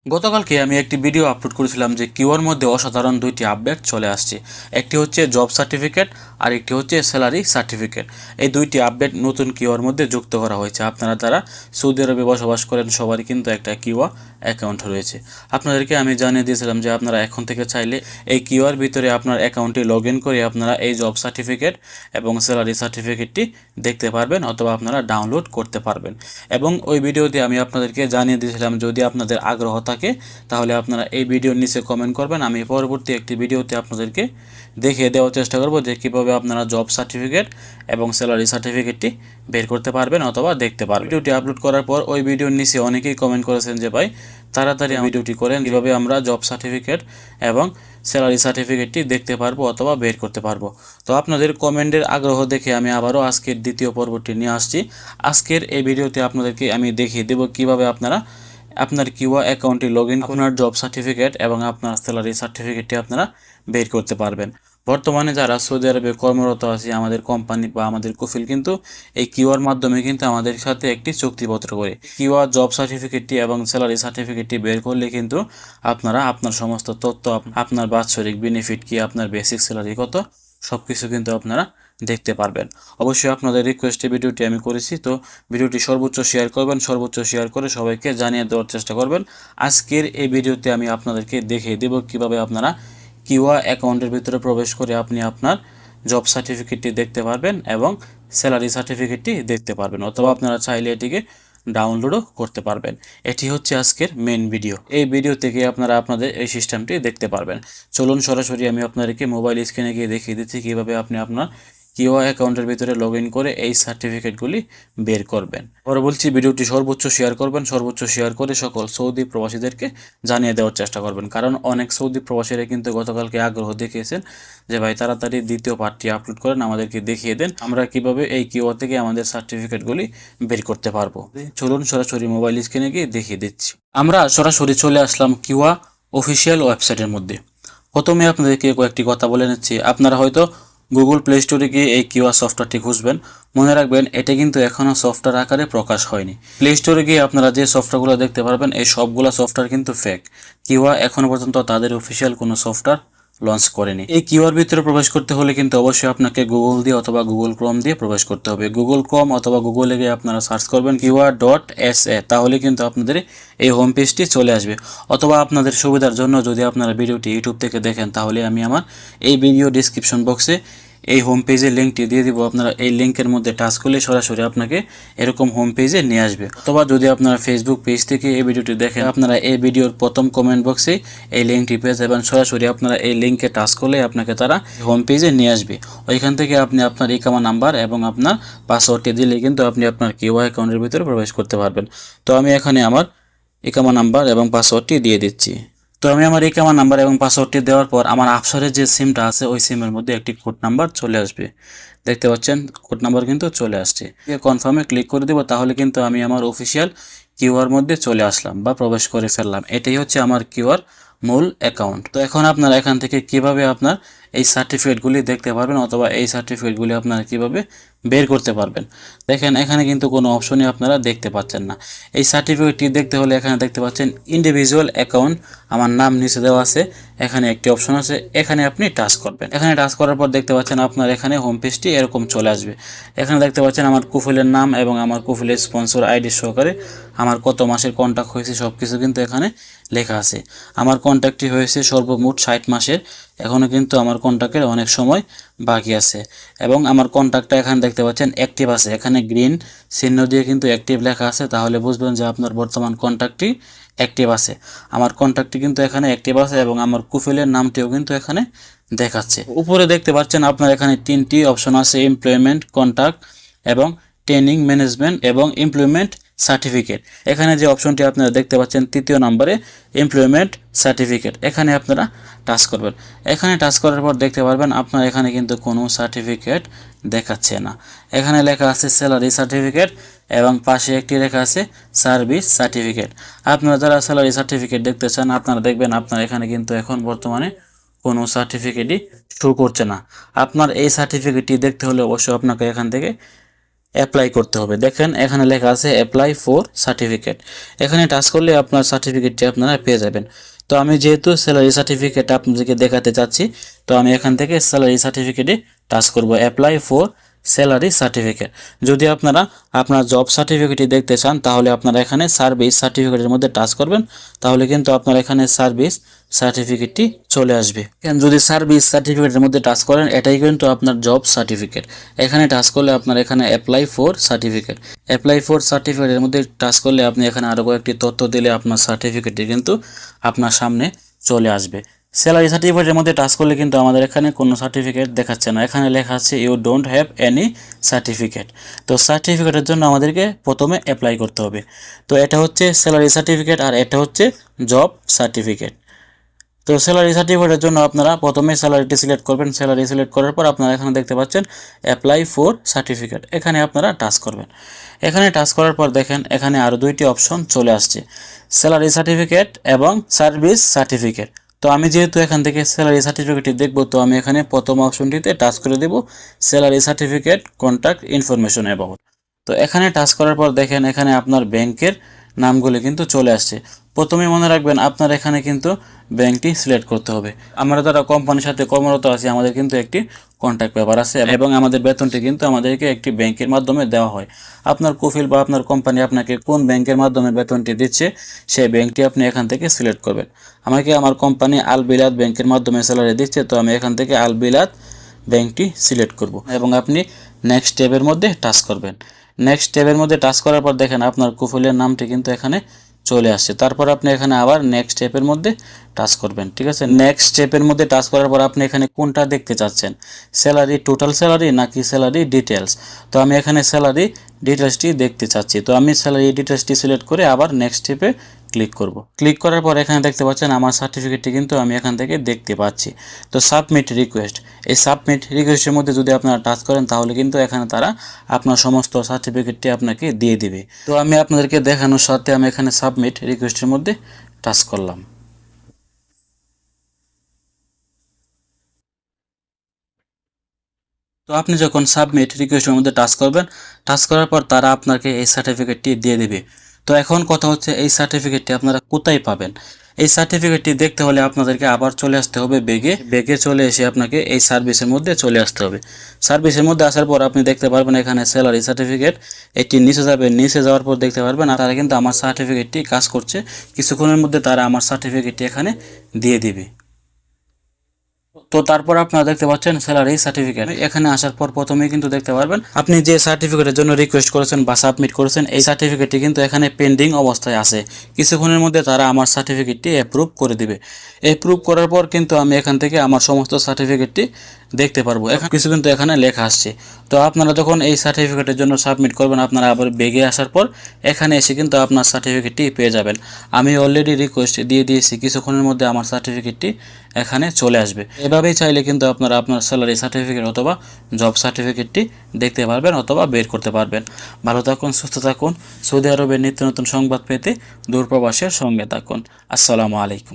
গতকালকে আমি একটি ভিডিও আপলোড করেছিলাম যে কিউআর মধ্যে অসাধারণ দুইটি আপডেট চলে আসছে। একটি হচ্ছে জব সার্টিফিকেট আর একটি হচ্ছে স্যালারি সার্টিফিকেট। এই দুইটি আপডেট নতুন কিউআর মধ্যে যুক্ত করা হয়েছে। আপনারা যারা সৌদি আরবে বসবাস করেন সবারই কিন্তু একটা কিউআর অ্যাকাউন্ট রয়েছে। আপনাদেরকে আমি জানিয়ে দিয়েছিলাম যে আপনারা এখন থেকে চাইলে এই কিউআর ভিতরে আপনার অ্যাকাউন্টে লগ ইন করে আপনারা এই জব সার্টিফিকেট এবং স্যালারি সার্টিফিকেটটি দেখতে পারবেন অথবা আপনারা ডাউনলোড করতে পারবেন। এবং ওই ভিডিওতে আমি আপনাদেরকে জানিয়ে দিয়েছিলাম যদি আপনাদের আগ্রহ থাকে তাহলে আপনারা এই ভিডিওর নিচে কমেন্ট করবেন। আমি পরবর্তী একটি ভিডিওতে আপনাদেরকে দেখিয়ে দেওয়ার চেষ্টা করব যে কীভাবে আপনারা জব সার্টিফিকেট এবং স্যালারি সার্টিফিকেটটি বের করতে পারবেন অথবা দেখতে পারবেন। ভিডিওটি আপলোড করার পর ওই ভিডিওর নিচে অনেকেই কমেন্ট করেছেন যে ভাই তাড়াতাড়ি ভিডিওটি করেন, কীভাবে আমরা জব সার্টিফিকেট এবং স্যালারি সার্টিফিকেটটি দেখতে পারবো অথবা বের করতে পারবো। তো আপনাদের কমেন্টের আগ্রহ দেখে আমি আবারও আজকের দ্বিতীয় পর্বটি নিয়ে আসছি। আজকের এই ভিডিওতে আপনাদেরকে আমি দেখিয়ে দেব কীভাবে আপনারা আপনার কিউআর অ্যাকাউন্টে লগ ইন আপনার জব সার্টিফিকেট এবং আপনার স্যালারি সার্টিফিকেটটি আপনারা বের করতে পারবেন। বর্তমানে যারা সৌদি আরবে কর্মরত আছে আমাদের কোম্পানি বা আমাদের কফিল কিন্তু এই কিউআর মাধ্যমে কিন্তু আমাদের সাথে একটি চুক্তিপত্র করে। কিউআর জব সার্টিফিকেটটি এবং স্যালারি সার্টিফিকেটটি বের করলে কিন্তু আপনারা আপনার সমস্ত তথ্য, আপনার বাৎসরিক বেনিফিট কি, আপনার বেসিক স্যালারি কত, সব কিছু কিন্তু আপনারা দেখতে পারবেন। অবশ্যই আপনাদের রিকোয়েস্টে ভিডিওটি আমি করেছি, তো ভিডিওটি সর্বোচ্চ শেয়ার করবেন, সর্বোচ্চ শেয়ার করে সবাইকে জানিয়ে দেওয়ার চেষ্টা করবেন। আজকের এই ভিডিওতে আমি আপনাদেরকে দেখিয়ে দেব কিভাবে আপনারা কিউআর অ্যাকাউন্টের ভিতরে প্রবেশ করে আপনি আপনার জব সার্টিফিকেটটি দেখতে পারবেন এবং স্যালারি সার্টিফিকেটটি দেখতে পারবেন, অথবা আপনারা চাইলে এটিকে ডাউনলোডও করতে পারবেন। এটি হচ্ছে আজকের মেন ভিডিও। এই ভিডিও থেকে আপনারা আপনাদের এই সিস্টেমটি দেখতে পারবেন। চলুন সরাসরি আমি আপনাদেরকে মোবাইল স্ক্রিনে গিয়ে দেখিয়ে দিচ্ছি কীভাবে আপনি আপনার কিউআর অ্যাকাউন্টের ভিতরে লগ ইন করে এই সার্টিফিকেটগুলি বের করবেন। পরে বলছি ভিডিওটি সর্বোচ্চ শেয়ার করবেন, সর্বোচ্চ শেয়ার করে সকল সৌদি প্রবাসীদেরকে জানিয়ে দেওয়ার চেষ্টা করবেন। কারণ অনেক সৌদি প্রবাসীরা কিন্তু গতকালকে আগ্রহ দেখিয়েছেন যে ভাই তাড়াতাড়ি দ্বিতীয় পার্টটি আপলোড করেন, আমাদেরকে দেখিয়ে দেন আমরা কিভাবে এই কিউআর থেকে আমাদের সার্টিফিকেটগুলি বের করতে পারবো। চলুন সরাসরি মোবাইল স্ক্রিনে গিয়ে দেখিয়ে দিচ্ছি। আমরা সরাসরি চলে আসলাম কিউআর অফিসিয়াল ওয়েবসাইটের মধ্যে। প্রথমে আপনাদেরকে কয়েকটি কথা বলে নিচ্ছি। আপনারা হয়তো গুগল প্লে স্টোরে গিয়ে এই কিউআর সফটওয়্যারটি খুঁজবেন। মনে রাখবেন এটা কিন্তু এখনও সফটওয়্যার আকারে প্রকাশ হয়নি। প্লে স্টোরে গিয়ে আপনারা যে সফটওয়্যারগুলো দেখতে পারবেন এই সবগুলো সফটওয়্যার কিন্তু ফেক। কিউআর এখনও পর্যন্ত তাদের অফিসিয়াল কোনো সফটওয়্যার লঞ্চ করেনি। এই কিউআর ভিতরে প্রবেশ করতে হলে কিন্তু অবশ্যই আপনাকে গুগল দিয়ে অথবা গুগল ক্রোম দিয়ে প্রবেশ করতে হবে। গুগল ক্রোম অথবা গুগলে গিয়ে আপনারা সার্চ করবেন QR.sa, তাহলে কিন্তু আপনাদের এই হোম পেজটি চলে আসবে। অথবা আপনাদের সুবিধার জন্য যদি আপনারা ভিডিওটি ইউটিউব থেকে দেখেন তাহলে আমি আমার এই ভিডিও ডিসক্রিপশন বক্সে এই হোম পেজের লিঙ্কটি দিয়ে দিব। আপনারা এই লিঙ্কের মধ্যে টাচ করলে সরাসরি আপনাকে এরকম হোম পেজে নিয়ে আসবে। অথবা যদি আপনারা ফেসবুক পেজ থেকে এই ভিডিওটি দেখেন আপনারা এই ভিডিওর প্রথম কমেন্ট বক্সে এই লিঙ্কটি পেয়ে যাবেন। সরাসরি আপনারা এই লিঙ্কে টাচ করলে আপনাকে তারা হোম পেজে নিয়ে আসবে। ওইখান থেকে আপনি আপনার ইকামা নাম্বার এবং আপনার পাসওয়ার্ডটি দিলে কিন্তু আপনি আপনার কিউআর অ্যাকাউন্টের ভিতরে প্রবেশ করতে পারবেন। তো আমি এখানে আমার ইকামা নাম্বার এবং পাসওয়ার্ডটি দিয়ে দিচ্ছি। তো আমি আমার ইকামা নাম্বার এবং পাসওয়ার্ডটি দেওয়ার পর আমার আফসারের যে সিমটা আছে ওই সিমের মধ্যে একটি কোড নাম্বার চলে আসবে। দেখতে পাচ্ছেন কোড নাম্বার কিন্তু চলে আসছে। কনফার্মে ক্লিক করে দেবো, তাহলে কিন্তু আমি আমার অফিসিয়াল কিউআর মধ্যে চলে আসলাম বা প্রবেশ করে ফেললাম। এটাই হচ্ছে আমার কিউআর মূল অ্যাকাউন্ট। তো এখন আপনারা এখান থেকে কিভাবে আপনার এই সার্টিফিকেটগুলি দেখতে পারবেন অথবা এই সার্টিফিকেটগুলি আপনারা কিভাবে বের করতে পারবেন। দেখেন এখানে কিন্তু কোনো অপশনই আপনারা দেখতে পাচ্ছেন না। এই সার্টিফিকেটটি দেখতে হলে এখানে দেখতে পাচ্ছেন ইন্ডিভিজুয়াল অ্যাকাউন্ট, আমার নাম নিচে দেওয়া আছে, এখানে একটি অপশন আছে, এখানে আপনি টাচ করবেন। এখানে টাচ করার পর দেখতে পাচ্ছেন আপনার এখানে হোম পেজটি এরকম চলে আসবে। এখানে দেখতে পাচ্ছেন আমার কুফিলের নাম এবং আমার কুফিলের স্পন্সর আইডি সহকারে আমার কত মাসের কন্ট্যাক্ট হয়েছে সব কিছু কিন্তু এখানে লেখা আছে। আমার কন্ট্যাক্টটি হয়েছে সর্বমোট 60 মাসের। এখনও কিন্তু আমার কন্ট্যাক্টের অনেক সময় বাকি আছে এবং আমার কন্ট্যাক্টটা এখানে দেখতে পাচ্ছেন অ্যাক্টিভ আছে। এখানে গ্রিন চিহ্ন দিয়ে কিন্তু অ্যাক্টিভ লেখা আছে, তাহলে বুঝবেন যে আপনার বর্তমান কন্ট্যাক্টটি অ্যাক্টিভ আছে। আমার কন্ট্যাক্টটি কিন্তু এখানে অ্যাক্টিভ আছে এবং আমার কুফিলের নামটিও কিন্তু এখানে দেখাচ্ছে। উপরে দেখতে পাচ্ছেন আপনার এখানে 3টি অপশন আছে, এমপ্লয়মেন্ট, কন্ট্যাক্ট এবং ট্রেনিং ম্যানেজমেন্ট এবং এমপ্লয়মেন্ট সার্টিফিকেট। এখানে যে অপশনটি আপনারা দেখতে পাচ্ছেন 3য় নম্বরে এমপ্লয়মেন্ট সার্টিফিকেট, এখানে আপনারা টাচ করবেন। এখানে টাচ করার পর দেখতে পারবেন আপনার এখানে কিন্তু কোনো সার্টিফিকেট দেখাচ্ছে না। এখানে লেখা আছে স্যালারি সার্টিফিকেট এবং পাশে একটি লেখা আছে সার্ভিস সার্টিফিকেট। আপনারা যারা স্যালারি সার্টিফিকেট দেখতে চান আপনারা দেখবেন আপনার এখানে কিন্তু এখন বর্তমানে কোনো সার্টিফিকেটই শো করছে না। আপনার এই সার্টিফিকেটটি দেখতে হলে অবশ্যই আপনাকে এখান থেকে অ্যাপ্লাই করতে হবে। দেখেন এখানে লেখা আছে অ্যাপ্লাই ফর সার্টিফিকেট, এখানে টাচ করলে আপনার সার্টিফিকেটটি আপনারা পেয়ে যাবেন। তো আমি যেহেতু স্যালারি সার্টিফিকেট আপনাদেরকে দেখাতে চাচ্ছি, তো আমি এখান থেকে স্যালারি সার্টিফিকেটে টাচ করব, অ্যাপ্লাই ফর স্যালারি সার্টিফিকেট। যদি আপনারা আপনার জব সার্টিফিকেটটি দেখতে চান তাহলে আপনারা এখানে সার্ভিস সার্টিফিকেটের মধ্যে টাচ করবেন, তাহলে কিন্তু আপনার এখানে সার্ভিস সার্টিফিকেটটি চলে আসবে। যদি সার্ভিস সার্টিফিকেটের মধ্যে টাচ করেন এটাই কিন্তু আপনার জব সার্টিফিকেট। এখানে টাচ করলে আপনার এখানে apply for certificate, apply for সার্টিফিকেটের মধ্যে টাচ করলে আপনি এখানে আরও কয়েকটি তথ্য দিলে আপনার সার্টিফিকেটটি কিন্তু আপনার সামনে চলে আসবে। স্যালারি সার্টিফিকেটের মধ্যে টাচ করলে কিন্তু আমাদের এখানে কোনো সার্টিফিকেট দেখাচ্ছে না, এখানে লেখা আছে you don't have any certificate. তো সার্টিফিকেটের জন্য আমাদেরকে প্রথমে অ্যাপ্লাই করতে হবে। তো এটা হচ্ছে স্যালারি সার্টিফিকেট আর এটা হচ্ছে জব সার্টিফিকেট। তো স্যালারি সার্টিফিকেটের জন্য আপনারা প্রথমে স্যালারিটি সিলেক্ট করবেন, স্যালারি সিলেক্ট করার পর আপনারা এখানে দেখতে পাচ্ছেন অ্যাপ্লাই ফর সার্টিফিকেট, এখানে আপনারা টাচ করবেন। এখানে টাচ করার পর দেখেন এখানে আরও দুইটি অপশন চলে আসছে, স্যালারি সার্টিফিকেট এবং সার্ভিস সার্টিফিকেট। তো আমি যেহেতু এখান থেকে স্যালারি সার্টিফিকেটটি দেখব, তো আমি এখানে প্রথম অপশনটিতে টাচ করে দেব, salary certificate contact information about. তো এখানে টাচ করার পর দেখেন এখানে আপনার ব্যাংকের নামগুলি কিন্তু চলে আসছে। প্রথমে মনে রাখবেন আপনার এখানে কিন্তু ব্যাংকটি সিলেক্ট করতে হবে। আমরা যারা কোম্পানির সাথে কর্মরত আছি আমাদের কিন্তু একটি কন্ট্যাক্ট পেপার আছে এবং আমাদের বেতনটি কিন্তু আমাদেরকে একটি ব্যাংকের মাধ্যমে দেওয়া হয়। আপনার কফিল বা আপনার কোম্পানি আপনাকে কোন ব্যাংকের মাধ্যমে বেতনটি দিচ্ছে সেই ব্যাংকটি আপনি এখান থেকে সিলেক্ট করবেন। আমাকে আমার কোম্পানি আল বিলাদ ব্যাংকের মাধ্যমে স্যালারি দিচ্ছে, তো আমি এখান থেকে আল বিলাদ ব্যাংকটি সিলেক্ট করব এবং আপনি নেক্সট ট্যাবের মধ্যে টাচ করবেন। নেক্সট ট্যাবের মধ্যে টাচ করার পর দেখেন আপনার কফিলের নামটি কিন্তু এখানে চলে আসছে। তারপর আপনি এখানে আবার নেক্সট স্টেপের মধ্যে টাচ করবেন, ঠিক আছে। নেক্সট স্টেপের মধ্যে টাচ করার পর আপনি এখানে কোনটা দেখতে চাচ্ছেন, স্যালারি টোটাল স্যালারি নাকি স্যালারি ডিটেলস। তো আমি এখানে স্যালারি ডিটেলসটি দেখতে চাচ্ছি, তো আমি স্যালারি ডিটেলসটি সিলেক্ট করে আবার নেক্সট স্টেপে ক্লিক করব। ক্লিক করার পর এখানে দেখতে পাচ্ছেন আমার সার্টিফিকেটটি কিন্তু আমি এখান থেকে দেখতে পাচ্ছি। তো সাবমিট রিকোয়েস্ট, এই সাবমিট রিকোয়েস্টের মধ্যে যদি আপনারা টাচ করেন তাহলে কিন্তু এখানে তারা আপনার সমস্ত সার্টিফিকেটটি আপনাকে দিয়ে দিবে। তো আমি আপনাদেরকে দেখানোর সাথে আমি এখানে সাবমিট রিকোয়েস্টের মধ্যে টাচ করলাম। তো আপনি যখন সাবমিট রিকোয়েস্টের মধ্যে টাচ করবেন, টাচ করার পর তারা আপনাকে এই সার্টিফিকেটটি দিয়ে দেবে। তো এখন কথা হচ্ছে এই সার্টিফিকেটটি আপনারা কোথায় পাবেন। এই সার্টিফিকেটটি দেখতে হলে আপনাদেরকে আবার চলে আসতে হবে বেগে চলে এসে আপনাকে এই সার্ভিসের মধ্যে চলে আসতে হবে। সার্ভিসের মধ্যে আসার পর আপনি দেখতে পারবেন এখানে স্যালারি সার্টিফিকেট, এটি নিচে যাবে, নিচে যাওয়ার পর দেখতে পারবেন আর তারা কিন্তু আমার সার্টিফিকেটটি কাজ করছে, কিছুক্ষণের মধ্যে তারা আমার সার্টিফিকেটটি এখানে দিয়ে দিবে। তো তারপর আপনারা দেখতে পাচ্ছেন স্যালারি সার্টিফিকেট, এখানে আসার পর প্রথমেই কিন্তু দেখতে পারবেন আপনি যে সার্টিফিকেটের জন্য রিকোয়েস্ট করেছেন বা সাবমিট করেছেন এই সার্টিফিকেটটি কিন্তু এখানে পেন্ডিং অবস্থায় আছে। কিছুক্ষণের মধ্যে তারা আমার সার্টিফিকেটটি অ্যাপ্রুভ করে দিবে। অ্যাপ্রুভ করার পর কিন্তু আমি এখান থেকে আমার সমস্ত সার্টিফিকেটটি দেখতে পারবো। এখন কিছু কিন্তু এখানে লেখা আসছে। তো আপনারা যখন এই সার্টিফিকেটের জন্য সাবমিট করবেন আপনারা আবার বেগে আসার পর এখানে এসে কিন্তু আপনার সার্টিফিকেটটি পেয়ে যাবেন। আমি অলরেডি রিকোয়েস্ট দিয়ে দিয়েছি, কিছুক্ষণের মধ্যে আমার সার্টিফিকেটটি এখানে চলে আসবে। এভাবেই চাইলে কিন্তু আপনারা আপনার স্যালারি সার্টিফিকেট অথবা জব সার্টিফিকেটটি দেখতে পারবেন অথবা বের করতে পারবেন। ভালো থাকুন, সুস্থ থাকুন। সৌদি আরবের নিত্য নতুন সংবাদ পেতে দূরপ্রবাসের সঙ্গে থাকুন। আসসালামু আলাইকুম।